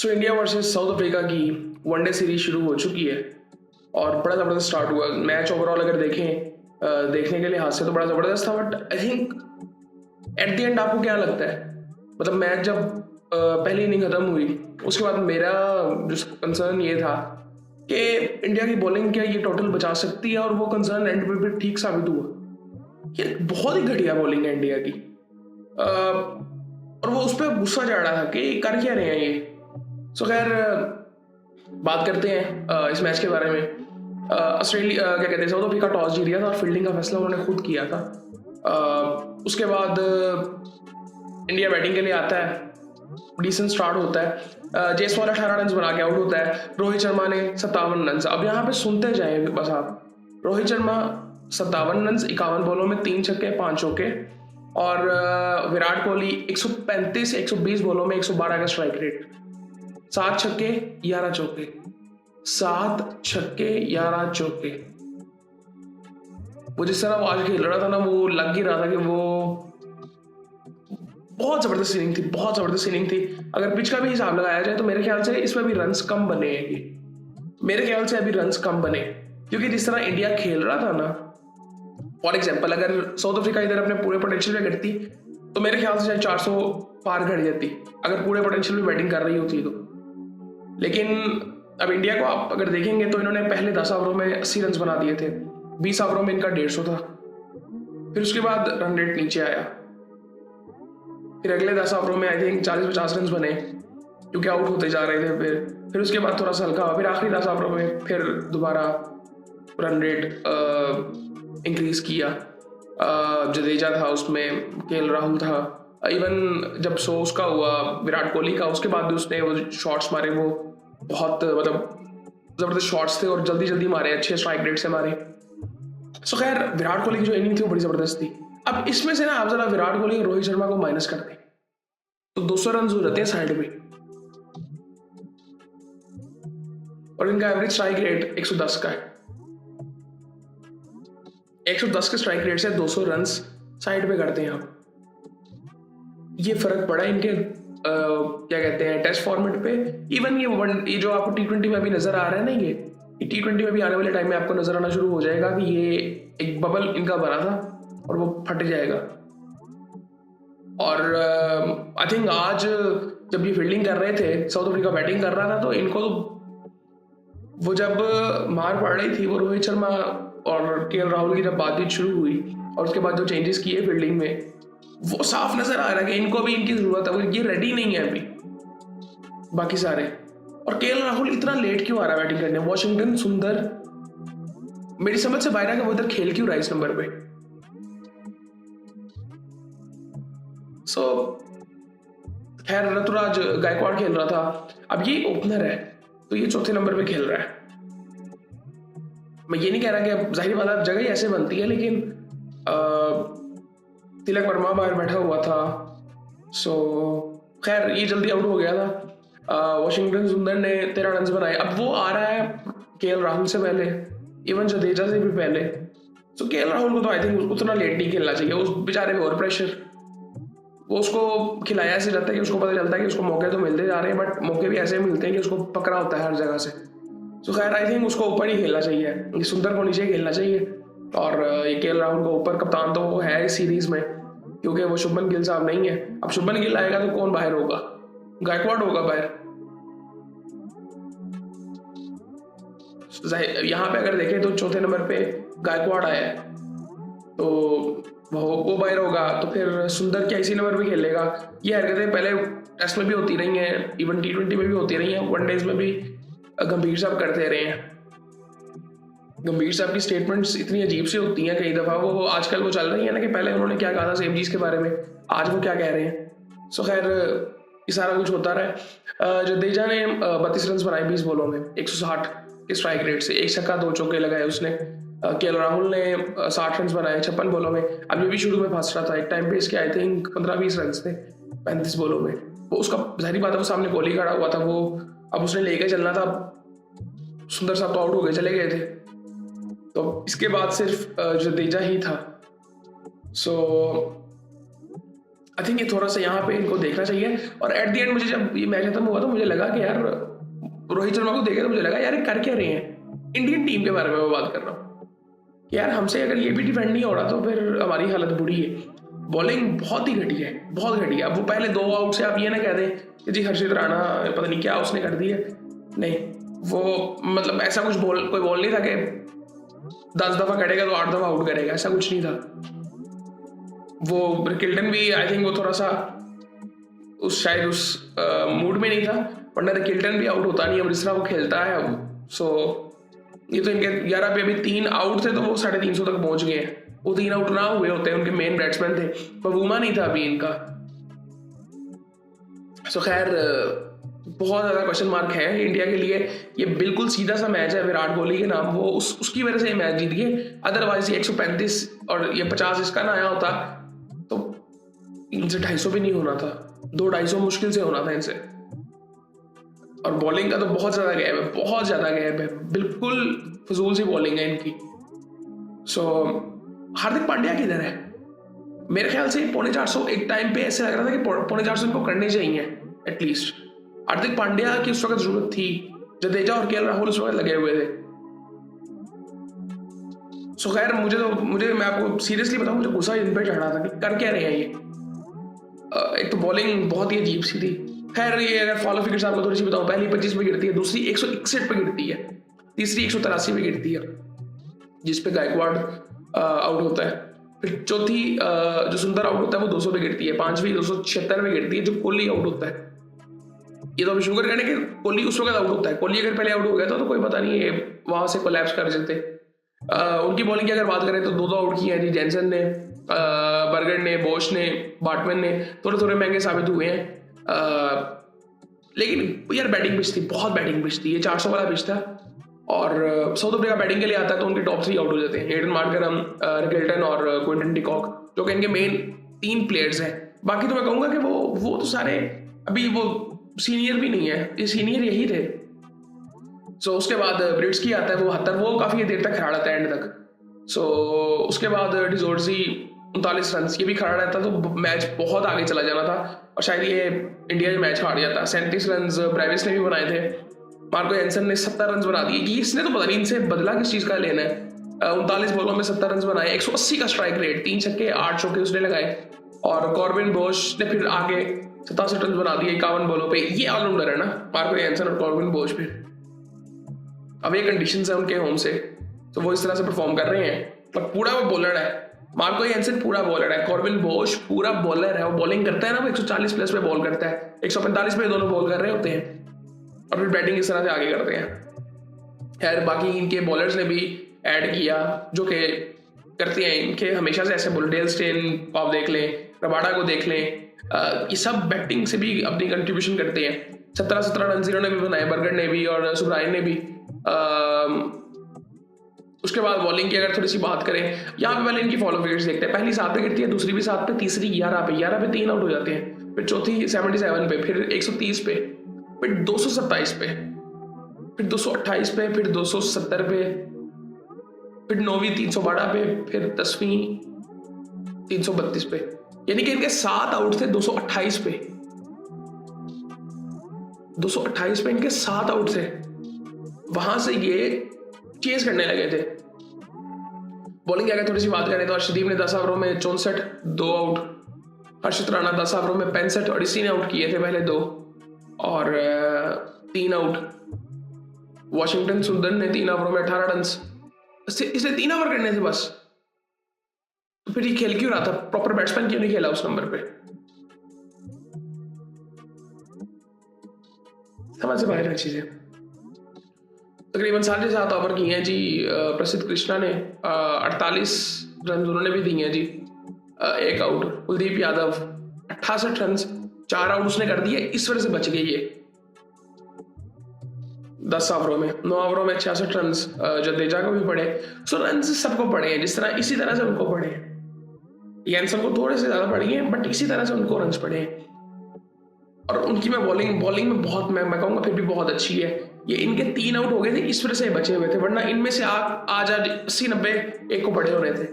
So India versus south Africa की one day series शुरू हो चुकी है और बड़ा ज़बरदस्त स्टार्ट हुआ। मैच ओवरऑल अगर देखने के लिहाज से तो बड़ा ज़बरदस्त था, but I think at the end आपको क्या लगता है, मतलब मैच जब पहली इनिंग खत्म हुई उसके बाद मेरा जो कंसर्न ये था कि इंडिया की बॉलिंग क्या ये टोटल बचा सकती है, और वो कंसर्न एंड पे भी ठीक साबित हुआ। ये बहुत ही घटिया बॉलिंग है इंडिया की, और वो उस पर गुस्सा चढ़ रहा था कि कर क्या रहे हैं ये। सो खैर बात करते हैं इस मैच के बारे में। ऑस्ट्रेलिया क्या कहते हैं, साउथ अफ्रीका टॉस जीत गया था और फील्डिंग का फैसला उन्होंने खुद किया था। उसके बाद इंडिया बैटिंग के लिए आता है, डिसेंट स्टार्ट होता है। जयसवाल 18 रन बना के आउट होता है। रोहित शर्मा ने 57 रन। अब यहाँ पे सुनते जाए बस आप, रोहित शर्मा 57 रन 51 बॉलों में 3 छक्के 5 चौके, और विराट कोहली 135 120 बॉलों में 112 का स्ट्राइक रेट, 7 छक्के 11 चौके, 7 छक्के 11 चौके। वो जिस तरह वो आज खेल रहा था ना, वो लग ही रहा था कि वो बहुत जबरदस्त इनिंग थी, बहुत जबरदस्त इनिंग थी। अगर पिच का भी हिसाब लगाया जाए तो मेरे ख्याल से इसमें भी रन्स कम बने हैं। मेरे ख्याल से अभी रन्स कम बने, क्योंकि जिस तरह इंडिया खेल रहा था ना, फॉर एग्जाम्पल अगर साउथ अफ्रीका इधर अपने पूरे पोटेंशियल पे करती तो मेरे ख्याल से शायद 400 पार कर जाती, अगर पूरे पोटेंशियल में बैटिंग कर रही होती तो। लेकिन अब इंडिया को आप अगर देखेंगे तो इन्होंने पहले 10 ओवरों में 80 रन बना दिए थे, 20 ओवरों में इनका 150 था, फिर उसके बाद रन रेट नीचे आया, फिर अगले 10 ओवरों में आई थिंक 40-50 रन बने क्योंकि आउट होते जा रहे थे। फिर उसके बाद थोड़ा सा हल्का हुआ, फिर आखिरी 10 ओवरों में फिर दोबारा रन रेट इंक्रीज किया। जडेजा था उसमें, केएल राहुल था, इवन जब सो उसका हुआ विराट कोहली का, उसके बाद भी उसने वो शॉट्स मारे, वो बहुत मतलब जबरदस्त शॉट्स थे और जल्दी जल्दी मारे, अच्छे स्ट्राइक रेट से मारे। सो खैर विराट कोहली की जो इनिंग थी वो बड़ी जबरदस्त थी। अब इसमें से ना आप जरा विराट कोहली और रोहित शर्मा को माइनस कर दें तो 200 रन हो जाते हैं साइड में, और इनका एवरेज स्ट्राइक रेट 110 का है। 110 के स्ट्राइक रेट से 200 रन साइड पे करते हैं आप। ये फर्क पड़ा इनके क्या कहते हैं टेस्ट फॉर्मेट पे। इवन ये जो आपको T20 में भी नजर आ रहा है ना, ये T20 में भी आने वाले टाइम में आपको नजर आना शुरू हो जाएगा कि ये एक बबल इनका बना था और वो फट जाएगा। और आई थिंक आज जब ये फील्डिंग कर रहे थे, साउथ अफ्रीका बैटिंग कर रहा था, तो इनको तो वो जब मार पड़ रही थी, वो रोहित शर्मा और केएल राहुल की जब बातचीत शुरू हुई और उसके बाद जो चेंजेस किए फील्डिंग में, वो साफ नजर आ रहा है कि इनको भी इनकी जरूरत है, ये रेडी नहीं है अभी बाकी सारे। और केएल राहुल इतना लेट क्यों आ रहा है बैटिंग करने? वॉशिंगटन सुंदर मेरी समझ से बाहर है कि वो इधर खेल क्यों रहा है इस नंबर पे। सो खैर ऋतुराज गायकवाड़ खेल रहा था, अब ये ओपनर है तो ये चौथे नंबर पे खेल रहा है। मैं ये नहीं कह रहा कि अब जाहिर बात है जगह ही ऐसे बनती है, लेकिन तिलक वर्मा बाहर बैठा हुआ था। सो खैर ये जल्दी आउट हो गया था। वॉशिंगटन सुंदर ने 13 रन बनाए। अब वो आ रहा है केएल राहुल से पहले, इवन जडेजा से भी पहले। सो केएल राहुल को तो आई थिंक उतना लेट नहीं खेलना चाहिए, उस बेचारे पे और प्रेशर। वो उसको खिलाया ऐसे जाता है कि उसको पता चलता है कि उसको मौके तो मिलते जा रहे हैं, बट मौके भी ऐसे मिलते हैं कि उसको पकड़ा होता है हर जगह से। सो खैर आई थिंक उसको ऊपर ही खेलना चाहिए, ये सुंदर को नीचे खेलना चाहिए, और ये केएल राहुल को ऊपर। कप्तान तो वो है इस सीरीज में, क्योंकि वो शुभमन गिल साहब नहीं है। अब शुभमन गिल आएगा तो कौन बाहर होगा? गायकवाड़ होगा बाहर। यहाँ पे अगर देखें तो चौथे नंबर पे गायकवाड़ आया है, तो वो बाहर होगा, तो फिर सुंदर क्या इसी नंबर पे खेलेगा? ये हरकतें पहले टेस्ट में भी होती रही हैं, इवन T20 में भी होती रही हैं, वनडेज में भी गंभीर साहब करते रहे हैं। गंभीर साहब की स्टेटमेंट्स इतनी अजीब सी होती हैं कई दफ़ा, वो आजकल वो चल रही है ना कि पहले उन्होंने क्या कहा था सेम चीज़ के बारे में, आज वो क्या कह रहे हैं। सो खैर ये सारा कुछ होता रहा। जडेजा ने 32 रन बनाए 20 बॉलों में 160 के स्ट्राइक रेट से, 1 छक्का 2 चौके लगाए उसने। केएल राहुल ने 60 रन बनाए 56 बॉलों में। अब ये भी शुरू में फंस रहा था, एक टाइम पे इसके आई थिंक 15-20 रन थे 35 बॉलों में। वो उसका जाहिर बात है वो सामने कोहली खड़ा हुआ था, वो अब उसने लेके चलना था। सुंदर साहब तो आउट हो गए, चले गए थे, तो इसके बाद सिर्फ जडेजा ही था। सो आई थिंक ये थोड़ा सा यहाँ पे इनको देखना चाहिए। और एट द एंड मुझे जब ये मैच खत्म हुआ तो मुझे लगा कि यार रोहित शर्मा को देखे तो मुझे लगा यार ये कर क्या रहे हैं। इंडियन टीम के बारे में मैं बात कर रहा हूँ कि यार हमसे अगर ये भी डिफेंड नहीं हो रहा तो फिर हमारी हालत बुरी है। बॉलिंग बहुत ही घटिया है, बहुत घटिया। वो पहले 2 आउट से आप ये ना कह दें कि जी हर्षित राणा पता नहीं क्या उसने कर दिया, नहीं वो मतलब ऐसा कुछ कोई बॉल नहीं था कि 10 दफा करेगा तो 8 दफा आउट करेगा, ऐसा कुछ नहीं था। वो किल्टन भी आई थिंक वो थोड़ा सा शायद उस मूड में नहीं था, वरना किल्टन भी आउट होता नहीं अब जिस तरह वो खेलता है अब। सो ये तो इनके 11 पे अभी 3 आउट थे तो वो 350 तक पहुंच गए हैं। वो 3 आउट ना हुए होते हैं, उनके मेन बैट्समैन थे, बबूमा नहीं था अभी इनका। सो खैर बहुत ज़्यादा क्वेश्चन मार्क है इंडिया के लिए। ये बिल्कुल सीधा सा मैच है विराट कोहली के नाम, वो उसकी वजह से ये मैच जीत गए। अदरवाइज ये 135 और ये 50 इसका ना आया होता तो इनसे 250 भी नहीं होना था, 250 मुश्किल से होना था इनसे। और बॉलिंग का तो बहुत ज़्यादा गैप है, बहुत ज़्यादा गैप है, बिल्कुल फजूल सी बॉलिंग है इनकी। सो हार्दिक पांड्या किधर है? मेरे ख्याल से 450 एक टाइम पे ऐसे लग रहा था कि 450 इनको करने चाहिए एटलीस्ट। हार्दिक पांड्या की उस वक्त जरूरत थी, जडेजा और केएल राहुल उस वक्त लगे हुए थे। सो खैर मुझे मैं आपको सीरियसली बताऊं, मुझे गुस्सा इन पे चढ़ रहा था कि कर क्या रहे हैं ये। एक तो बॉलिंग बहुत ही अजीब सी थी। खैर ये अगर फॉलो फिगर्स आपको थोड़ी सी बताऊं, पहली 25 पे गिरती है, दूसरी 161 पे गिरती है, तीसरी 183 पे गिरती है जिसपे गायकवाड़ आउट होता है। फिर चौथी जो सुंदर आउट होता है वो 200 पे गिरती है, पांचवी 276 पे गिरती है जो कोहली आउट होता है। ये तो अभी शुगर करने के कोहली उस वक्त आउट होता है, कोहली अगर पहले आउट हो गया था तो कोई पता नहीं है वहां से कोलैप्स कर जाते। उनकी बॉलिंग की अगर बात करें तो 2 आउट किए हैं जी, जैनसन ने, बर्गर ने, बोश ने, बाटमैन ने, थोड़े थोड़े महंगे साबित हुए हैं। लेकिन यार बैटिंग पिच थी, बहुत बैटिंग पिच थी, ये 400 वाला पिच था और साउथ अफ्रीका बैटिंग के लिए आता है तो उनके टॉप 3 आउट हो जाते हैं, एडन मार्करम, रिकल्टन और क्विंटन डिकॉक, जो कि इनके मेन 3 प्लेयर्स हैं। बाकी तो मैं कहूँगा कि वो तो सारे अभी वो सीनियर भी नहीं है, ये सीनियर यही थे। सो उसके बाद ब्रिट्स की आता है वो 72, वो काफ़ी देर तक खड़ा रहता है एंड तक। सो उसके बाद डिजोर्जी 39 रन, ये भी खड़ा रहता तो मैच बहुत आगे चला जाना था और शायद ये इंडिया में मैच हार जाता। 37 रन ब्रेविस ने भी बनाए थे, मार्को एंसन ने 70 रन बना दिए कि इसने तो पता नहीं इनसे बदला किस चीज़ का लेना है। 39 बॉलों में 70 रन बनाए, 180 का स्ट्राइक रेट, 3 छक्के 8 चौके उसने लगाए। और कॉर्बिन बोश ने फिर आगे 67 रन बना दिए 51 बॉलों पे। ये ऑलराउंडर है ना मार्को एंसन और कॉर्बिन बोश। फिर अब ये कंडीशंस है उनके होम से तो वो इस तरह से परफॉर्म कर रहे हैं, पर पूरा वो बॉलर है। मार्को एंसन पूरा बॉलर है, कॉर्बिन बोश पूरा बॉलर है, वो बॉलिंग करता है ना, वो 140 प्लस पे बॉल करता है, 145 पे दोनों बॉल कर रहे होते हैं और फिर बैटिंग इस तरह से आगे करते हैं। खैर बाकी इनके बॉलर्स ने भी ऐड किया जो कि करते हैं इनके हमेशा से ऐसे बॉलर, डेल स्टेन आप देख लें, रबाडा को देख लें, ये सब बैटिंग से भी अपनी कंट्रीब्यूशन करते हैं। 17 रन इन्होंने भी बनाए, बर्गर ने भी और सुब्रायन ने भी। उसके बाद बॉलिंग की अगर थोड़ी सी बात करें, यहाँ पे पहले इनकी फॉलो फिगर्स देखते हैं। पहली 7 पे गिरती है, दूसरी भी 7 पे, तीसरी 11 पे 3 आउट हो जाते हैं, फिर चौथी 77 पे, फिर 130 पे, फिर 227 पे, फिर 228 पे, फिर 270 पे, फिर 9वीं 312 पे, फिर 10वीं 332 पे। यानी कि इनके 7 आउट थे 228 पे, 228 पे इनके 7 आउट थे। वहां से ये चेज करने लगे थे। बॉलिंग की अगर थोड़ी सी बात करें तो अर्शदीप ने 10 ओवरों में 64, 2 आउट। हर्षित राणा 10 ओवरों में 65 और इसी ने आउट किए थे पहले 2 और 3 आउट। वॉशिंगटन सुंदर ने 3 ओवरों में 18 रन, इसने 3 ओवर करने थे बस, तो फिर ये खेल क्यों रहा था? प्रॉपर बैट्समैन क्यों नहीं खेला उस नंबर पे? समझ से बाहर है चीजें। तकरीबन 7.5 ओवर किए हैं जी प्रसिद्ध कृष्णा ने, 48 रन उन्होंने भी दिए हैं जी, 1 out. Kuldeep Yadav 68 run, 4 out उसने कर दिए, इस वजह से बच गई ये 10 ओवरों में। 9 ओवरों में 66 रन जडेजा को भी पड़े। सो रन सबको पड़े हैं जिस तरह, इसी तरह से उनको पड़े हैं। एंसन को थोड़े से ज्यादा पड़ी है बट इसी तरह से उनको रन पड़े हैं। और उनकी मैं बॉलिंग में बहुत मैं कहूँगा फिर भी बहुत अच्छी है। ये इनके 3 आउट हो गए थे इस वजह से बचे हुए थे, वरना इनमें से आज 80-90 एक को बड़े होने थे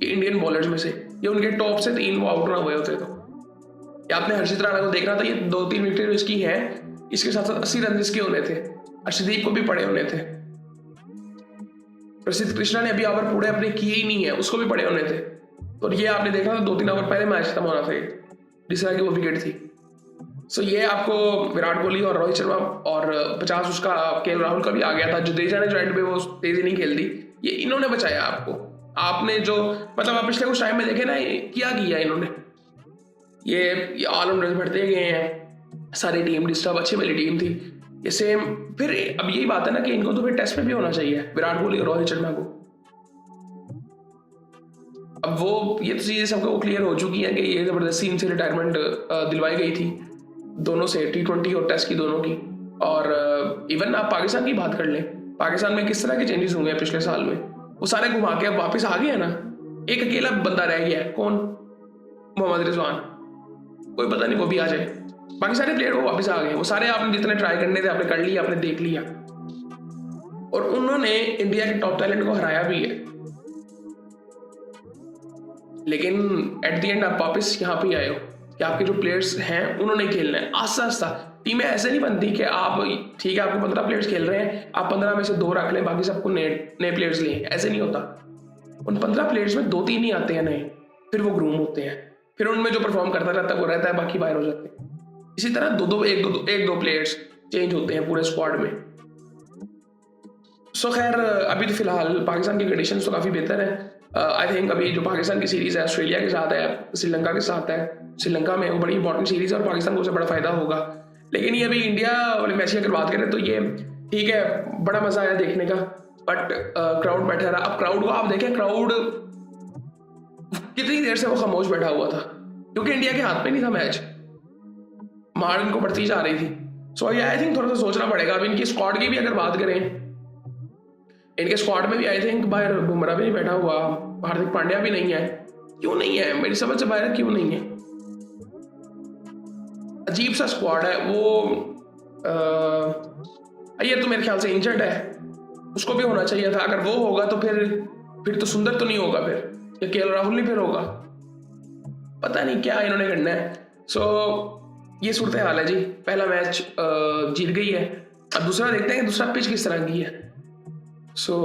ये इंडियन बॉलर्स में से, ये उनके टॉप से 3 वो आउट ना हुए होते। तो ये आपने हर्षित राणा को देखना था, ये 2-3 विकेट इसकी हैं, इसके साथ साथ 80 रन इसके होने थे, अर्शदीप को भी पड़े होने थे, प्रसिद्ध कृष्णा ने अभी ओवर पूरे अपने किए ही नहीं है, उसको भी पड़े होने थे। और ये आपने देखा था 2-3 ओवर पहले मैच खत्म होना था जिस तरह की वो विकेट थी। सो ये आपको विराट कोहली और रोहित शर्मा और 50 उसका केएल राहुल का भी आ गया था, जडेजा ने जो एंड पे वो तेजी नहीं खेल दी, ये इन्होंने बचाया आपको। आपने जो मतलब आप पिछले कुछ टाइम में देखे ना, क्या किया इन्होंने, ये ऑलराउंडर्स बढ़ते गए हैं, सारी टीम डिस्टर्ब अच्छी वाली टीम थी, ये सेम। फिर अब यही बात है ना कि इनको तो फिर टेस्ट में भी होना चाहिए विराट कोहली और रोहित शर्मा को। अब वो ये तो चीजें सबको क्लियर हो चुकी हैं कि ये जबरदस्ती इनसे रिटायरमेंट दिलवाई गई थी दोनों से, T20 और टेस्ट की दोनों की। और इवन आप पाकिस्तान की बात कर लें, पाकिस्तान में किस तरह के चेंजेस हुए हैं पिछले साल में, वो सारे घुमा के अब वापस आ गए हैं ना। एक अकेला बंदा रह गया है, कौन? मोहम्मद रिजवान, कोई पता नहीं वो भी आ जाए। बाकी सारे प्लेयर वो वापस आ गए, वो सारे आपने जितने ट्राई करने थे आपने कर लिया, आपने देख लिया, और उन्होंने इंडिया के टॉप टैलेंट को हराया भी है। लेकिन एट द एंड आप वापस यहाँ पे आए हो कि आपके जो प्लेयर्स हैं उन्होंने खेलना है आस्ता आस्ता। टीमें ऐसे नहीं बनती कि आप ठीक है आपको 15 प्लेयर्स खेल रहे हैं, आप 15 में से 2 रख लें, बाकी सबको नए प्लेयर्स लें, ऐसे नहीं होता। उन 15 प्लेयर्स में 2-3 ही आते हैं नए, फिर वो ग्रूम होते हैं, फिर उनमें जो परफॉर्म करता रहता है वो रहता है, बाकी बाहर हो जाते हैं। इसी तरह एक दो प्लेयर्स चेंज होते हैं पूरे स्क्वाड में। सो खैर अभी तो फिलहाल पाकिस्तान की कंडीशंस तो काफ़ी बेहतर है। आई थिंक अभी जो पाकिस्तान की सीरीज़ है ऑस्ट्रेलिया के साथ है, श्रीलंका के साथ है, श्रीलंका में वो बड़ी इंपॉर्टेंट सीरीज़ है और पाकिस्तान को उससे बड़ा फायदा होगा। लेकिन ये अभी इंडिया वाले मैच की अगर बात करें तो ये ठीक है, बड़ा मज़ा आया देखने का, बट क्राउड बैठा रहा। अब क्राउड को आप देखें, क्राउड कितनी देर से वो खामोश बैठा हुआ था, क्योंकि इंडिया के हाथ में नहीं था मैच, मार इनको बढ़ती जा रही थी। सो ये आई थिंक थोड़ा सा सोचना पड़ेगा। अब इनकी स्क्वाड की भी अगर बात करें, इनके स्क्वाड में भी आई थिंक बाहर बुमराह भी नहीं बैठा हुआ, हार्दिक पांड्या भी नहीं है। क्यों नहीं है? मेरी समझ से बाहर क्यों नहीं है? अजीब सा स्क्वाड है वो। ये तो मेरे ख्याल से इंजर्ड है, उसको भी होना चाहिए था। अगर वो होगा तो फिर तो सुंदर तो नहीं होगा, फिर या केएल राहुल नहीं फिर होगा, पता नहीं क्या इन्होंने करना है। सो ये सूरत हाल है जी। पहला मैच जीत गई है, अब दूसरा देखते हैं कि दूसरा पिच किस तरह की है। सो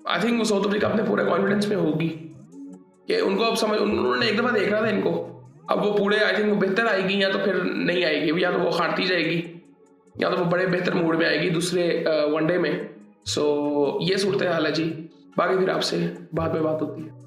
आई थिंक वो साउथ अफ्रीका अपने पूरे कॉन्फिडेंस में होगी कि उनको अब समझ, उन्होंने एक दफ़ा देखना था इनको, अब वो पूरे आई थिंक वो बेहतर आएगी या तो फिर नहीं आएगी, या तो वो हारती जाएगी या तो वो बड़े बेहतर मूड में आएगी दूसरे वनडे में। सो ये सूरत हाल है जी। बाकी फिर आपसे बाद में बात होती है।